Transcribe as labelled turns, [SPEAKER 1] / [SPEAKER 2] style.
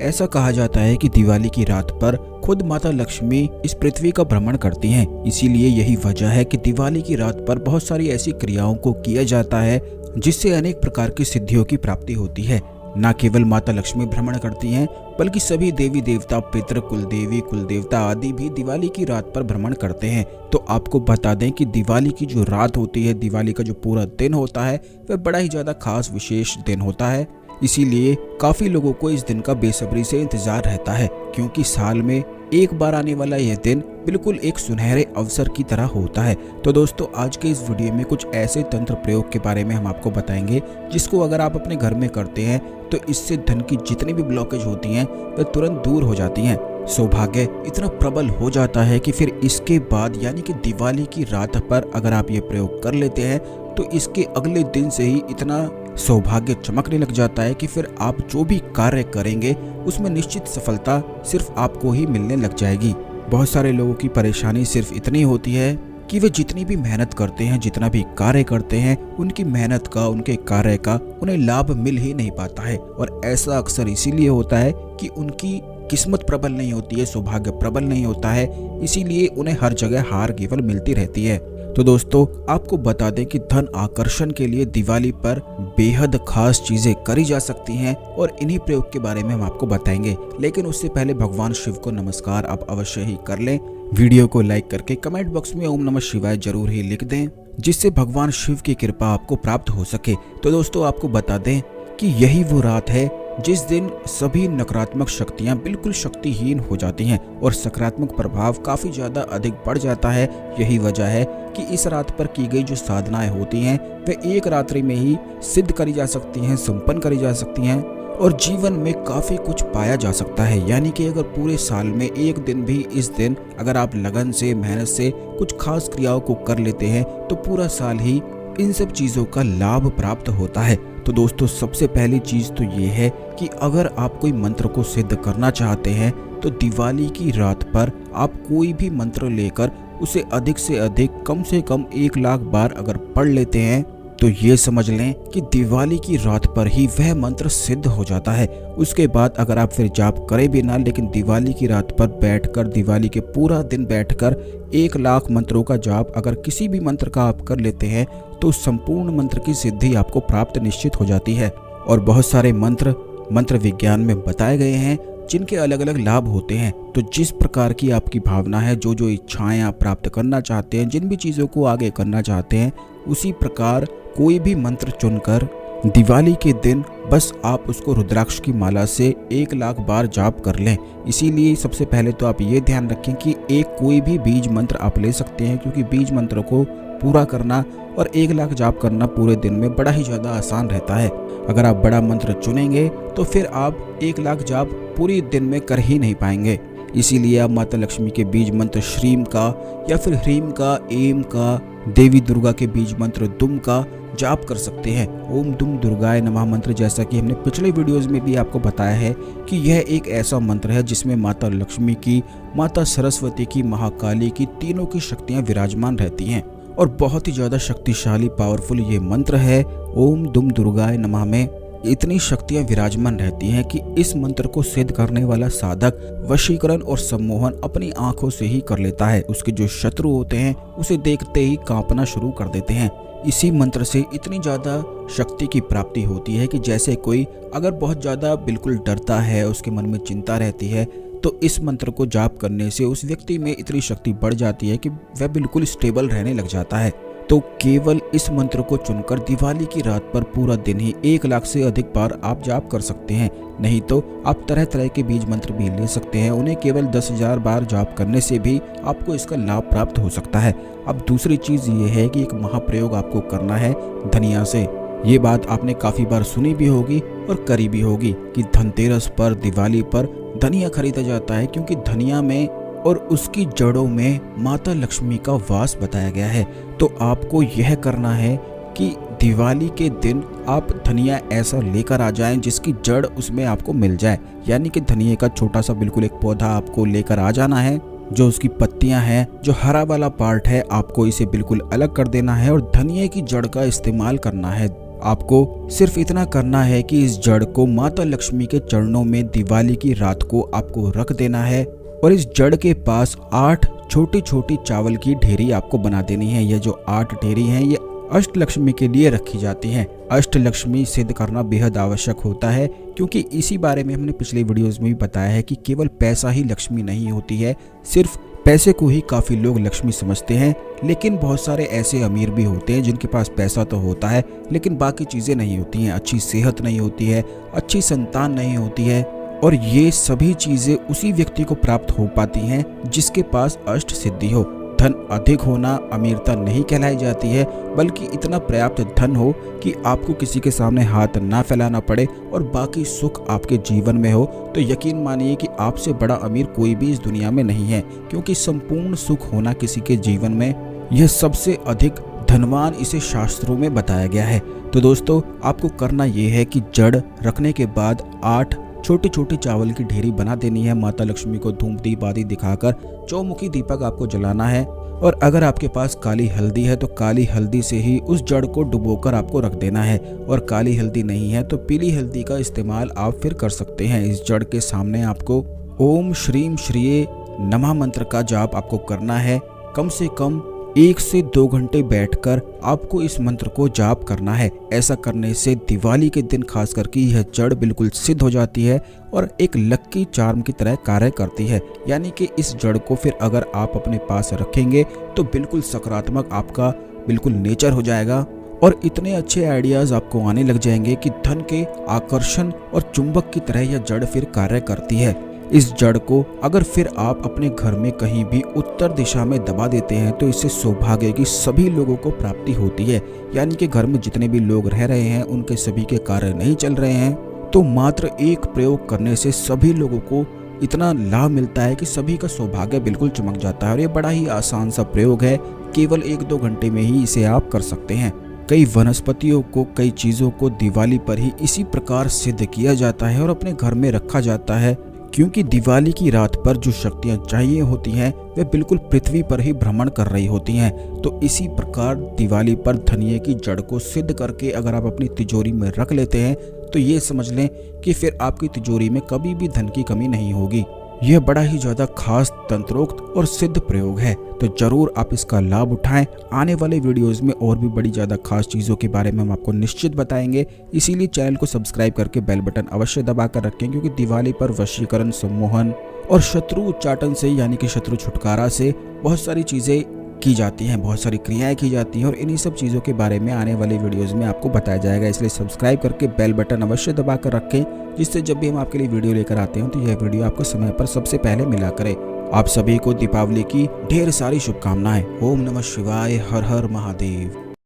[SPEAKER 1] ऐसा कहा जाता है कि दिवाली की रात पर खुद माता लक्ष्मी इस पृथ्वी का भ्रमण करती हैं। इसीलिए यही वजह है कि दिवाली की रात पर बहुत सारी ऐसी क्रियाओं को किया जाता है जिससे अनेक प्रकार की सिद्धियों की प्राप्ति होती है। न केवल माता लक्ष्मी भ्रमण करती हैं, बल्कि सभी देवी देवता, पितृ, कुलदेवी, कुलदेवता आदि भी दिवाली की रात पर भ्रमण करते हैं। तो आपको बता दें कि दिवाली की जो रात होती है, दिवाली का जो पूरा दिन होता है, वह बड़ा ही ज्यादा खास विशेष दिन होता है। इसीलिए काफी लोगों को इस दिन का बेसब्री से इंतजार रहता है, क्योंकि साल में एक बार आने वाला यह दिन बिल्कुल एक सुनहरे अवसर की तरह होता है। तो दोस्तों, आज के इस वीडियो में कुछ ऐसे तंत्र प्रयोग के बारे में हम आपको बताएंगे जिसको अगर आप अपने घर में करते हैं तो इससे धन की जितनी भी ब्लॉकेज होती हैं वह तुरंत दूर हो जाती हैं। सौभाग्य इतना प्रबल हो जाता है कि फिर इसके बाद यानी कि दिवाली की रात पर अगर आप ये प्रयोग कर लेते हैं तो इसके अगले दिन से ही इतना सौभाग्य चमकने लग जाता है कि फिर आप जो भी कार्य करेंगे उसमें निश्चित सफलता सिर्फ आपको ही मिलने लग जाएगी। बहुत सारे लोगों की परेशानी सिर्फ इतनी होती है कि वे जितनी भी मेहनत करते हैं, जितना भी कार्य करते हैं, उनकी मेहनत का, उनके कार्य का उन्हें लाभ मिल ही नहीं पाता है। और ऐसा अक्सर इसीलिए होता है कि उनकी किस्मत प्रबल नहीं होती है, सौभाग्य प्रबल नहीं होता है, इसीलिए उन्हें हर जगह हार केवल मिलती रहती है। तो दोस्तों, आपको बता दें कि धन आकर्षण के लिए दिवाली पर बेहद खास चीजें करी जा सकती हैं और इन्हीं प्रयोग के बारे में हम आपको बताएंगे। लेकिन उससे पहले भगवान शिव को नमस्कार आप अवश्य ही कर लें। वीडियो को लाइक करके कमेंट बॉक्स में ओम नमः शिवाय जरूर ही लिख दें, जिससे भगवान शिव की कृपा आपको प्राप्त हो सके। तो दोस्तों, आपको बता दें कि यही वो रात है जिस दिन सभी नकारात्मक शक्तियां बिल्कुल शक्तिहीन हो जाती हैं और सकारात्मक प्रभाव काफी ज्यादा अधिक बढ़ जाता है। यही वजह है कि इस रात पर की गई जो साधनाएं होती हैं वे एक रात्रि में ही सिद्ध करी जा सकती हैं, संपन्न करी जा सकती हैं और जीवन में काफी कुछ पाया जा सकता है। यानी कि अगर पूरे साल में एक दिन भी इस दिन अगर आप लगन से, मेहनत से कुछ खास क्रियाओं को कर लेते हैं तो पूरा साल ही इन सब चीजों का लाभ प्राप्त होता है। तो दोस्तों, सबसे पहली चीज तो ये है कि अगर आप कोई मंत्र को सिद्ध करना चाहते हैं तो दिवाली की रात पर आप कोई भी मंत्र लेकर उसे अधिक से अधिक कम से कम 1 लाख बार अगर पढ़ लेते हैं तो ये समझ लें कि दिवाली की रात पर ही वह मंत्र सिद्ध हो जाता है। उसके बाद अगर आप फिर जाप करें भी ना, लेकिन दिवाली की रात पर बैठकर, दिवाली के पूरा दिन बैठकर 1 लाख मंत्रों का जाप अगर किसी भी मंत्र का आप कर लेते हैं तो संपूर्ण मंत्र की सिद्धि आपको प्राप्त निश्चित हो जाती है। और बहुत सारे मंत्र विज्ञान में बताए गए हैं जिनके अलग अलग लाभ होते हैं। तो जिस प्रकार की आपकी भावना है, जो जो इच्छाएं आप प्राप्त करना चाहते हैं, जिन भी चीज़ों को आगे करना चाहते हैं, उसी प्रकार कोई भी मंत्र चुनकर दिवाली के दिन बस आप उसको रुद्राक्ष की माला से 1 लाख बार जाप कर लें। इसीलिए सबसे पहले तो आप ये ध्यान रखें कि एक कोई भी बीज मंत्र आप ले सकते हैं, क्योंकि बीज मंत्र को पूरा करना और 1 लाख जाप करना पूरे दिन में बड़ा ही ज़्यादा आसान रहता है। अगर आप बड़ा मंत्र चुनेंगे तो फिर आप 1 लाख जाप पूरे दिन में कर ही नहीं पाएंगे। इसीलिए आप माता लक्ष्मी के बीज मंत्र श्रीम का या फिर ह्रीम का, एम का, देवी दुर्गा के बीज मंत्र दुम का जाप कर सकते हैं। ओम दुम दुर्गाय नमः मंत्र, जैसा कि हमने पिछले वीडियोस में भी आपको बताया है कि यह एक ऐसा मंत्र है जिसमें माता लक्ष्मी की, माता सरस्वती की, महाकाली की, तीनों की शक्तियां विराजमान रहती हैं और बहुत ही ज्यादा शक्तिशाली, पावरफुल ये मंत्र है। ओम दुम दुर्गाय नमः में इतनी शक्तियां विराजमान रहती हैं कि इस मंत्र को सिद्ध करने वाला साधक वशीकरण और सम्मोहन अपनी आंखों से ही कर लेता है। उसके जो शत्रु होते हैं उसे देखते ही कांपना शुरू कर देते हैं। इसी मंत्र से इतनी ज्यादा शक्ति की प्राप्ति होती है कि जैसे कोई अगर बहुत ज्यादा बिल्कुल डरता है, उसके मन में चिंता रहती है, तो इस मंत्र को जाप करने से उस व्यक्ति में इतनी शक्ति बढ़ जाती है कि वह बिल्कुल स्टेबल रहने लग जाता है। तो केवल इस मंत्र को चुनकर दिवाली की रात पर पूरा दिन ही 1 लाख से अधिक बार आप जाप कर सकते हैं। नहीं तो आप तरह तरह के बीज मंत्र भी ले सकते हैं, उन्हें केवल 10,000 बार जाप करने से भी आपको इसका लाभ प्राप्त हो सकता है। अब दूसरी चीज ये है कि एक महाप्रयोग आपको करना है धनिया से। ये बात आपने काफी बार सुनी भी होगी और करी भी होगी कि धनतेरस पर, दिवाली पर धनिया खरीदा जाता है, क्योंकि धनिया में और उसकी जड़ों में माता लक्ष्मी का वास बताया गया है। तो आपको यह करना है कि दिवाली के दिन आप धनिया ऐसा लेकर आ जाएं जिसकी जड़ उसमें आपको मिल जाए। यानी कि धनिया का छोटा सा बिल्कुल एक पौधा आपको लेकर आ जाना है, जो उसकी पत्तियां हैं, जो हरा वाला पार्ट है, आपको इसे बिल्कुल अलग कर देना है और धनिया की जड़ का इस्तेमाल करना है। आपको सिर्फ इतना करना है कि इस जड़ को माता लक्ष्मी के चरणों में दिवाली की रात को आपको रख देना है और इस जड़ के पास 8 छोटी छोटी चावल की ढेरी आपको बना देनी है। ये जो 8 ढेरी हैं ये अष्ट लक्ष्मी के लिए रखी जाती हैं। अष्ट लक्ष्मी सिद्ध करना बेहद आवश्यक होता है, क्योंकि इसी बारे में हमने पिछले वीडियोस में भी बताया है कि केवल पैसा ही लक्ष्मी नहीं होती है। सिर्फ पैसे को ही काफी लोग लक्ष्मी समझते हैं, लेकिन बहुत सारे ऐसे अमीर भी होते हैं जिनके पास पैसा तो होता है लेकिन बाकी चीजें नहीं होती हैं। अच्छी सेहत नहीं होती है, अच्छी संतान नहीं होती है, और ये सभी चीजें उसी व्यक्ति को प्राप्त हो पाती हैं जिसके पास अष्ट सिद्धि हो। धन अधिक होना अमीरता नहीं कहलाई जाती है, बल्कि इतना पर्याप्त धन हो कि आपको किसी के सामने हाथ ना फैलाना पड़े और बाकी सुख आपके जीवन में हो। तो यकीन मानिए कि आपसे बड़ा अमीर कोई भी इस दुनिया में नहीं है, क्योंकि संपूर्ण सुख होना किसी के जीवन में यह सबसे अधिक धनवान इसे शास्त्रों में बताया गया है। तो दोस्तों, आपको करना यह है कि जड़ रखने के बाद 8 छोटी छोटी चावल की ढेरी बना देनी है। माता लक्ष्मी को धूप दीप आदि दिखाकर चौमुखी दीपक आपको जलाना है, और अगर आपके पास काली हल्दी है तो काली हल्दी से ही उस जड़ को डुबोकर आपको रख देना है, और काली हल्दी नहीं है तो पीली हल्दी का इस्तेमाल आप फिर कर सकते हैं। इस जड़ के सामने आपको ओम श्रीम श्रीये नमः मंत्र का जाप आपको करना है। कम से कम 1 से 2 घंटे बैठकर आपको इस मंत्र को जाप करना है। ऐसा करने से दिवाली के दिन खास करके यह जड़ बिल्कुल सिद्ध हो जाती है और एक लक्की चार्म की तरह कार्य करती है। यानी कि इस जड़ को फिर अगर आप अपने पास रखेंगे तो बिल्कुल सकारात्मक आपका बिल्कुल नेचर हो जाएगा, और इतने अच्छे आइडियाज आपको आने लग जाएंगे कि धन के आकर्षण और चुंबक की तरह यह जड़ फिर कार्य करती है। इस जड़ को अगर फिर आप अपने घर में कहीं भी उत्तर दिशा में दबा देते हैं तो इससे सौभाग्य की सभी लोगों को प्राप्ति होती है। यानी कि घर में जितने भी लोग रह रहे हैं उनके सभी के कार्य नहीं चल रहे हैं, तो मात्र एक प्रयोग करने से सभी लोगों को इतना लाभ मिलता है कि सभी का सौभाग्य बिल्कुल चमक जाता है। और ये बड़ा ही आसान सा प्रयोग है, केवल 1-2 घंटे में ही इसे आप कर सकते हैं। कई वनस्पतियों को, कई चीजों को दिवाली पर ही इसी प्रकार सिद्ध किया जाता है और अपने घर में रखा जाता है, क्योंकि दिवाली की रात पर जो शक्तियां चाहिए होती हैं वे बिल्कुल पृथ्वी पर ही भ्रमण कर रही होती हैं। तो इसी प्रकार दिवाली पर धनिये की जड़ को सिद्ध करके अगर आप अपनी तिजोरी में रख लेते हैं तो ये समझ लें कि फिर आपकी तिजोरी में कभी भी धन की कमी नहीं होगी। यह बड़ा ही ज्यादा खास तंत्रोक्त और सिद्ध प्रयोग है, तो जरूर आप इसका लाभ उठाएं। आने वाले वीडियोस में और भी बड़ी ज्यादा खास चीजों के बारे में हम आपको निश्चित बताएंगे, इसीलिए चैनल को सब्सक्राइब करके बेल बटन अवश्य दबा कर रखें, क्योंकि दिवाली पर वशीकरण, सम्मोहन और शत्रु उच्चाटन से यानी कि शत्रु छुटकारा से बहुत सारी चीजें की जाती हैं, बहुत सारी क्रियाएं की जाती हैं, और इन्हीं सब चीज़ों के बारे में आने वाले वीडियोस में आपको बताया जाएगा। इसलिए सब्सक्राइब करके बेल बटन अवश्य दबा कर रखें, जिससे जब भी हम आपके लिए वीडियो लेकर आते हैं तो यह वीडियो आपको समय पर सबसे पहले मिला करे। आप सभी को दीपावली की ढेर सारी शुभकामनाएं। ओम नमः शिवाय, हर हर महादेव।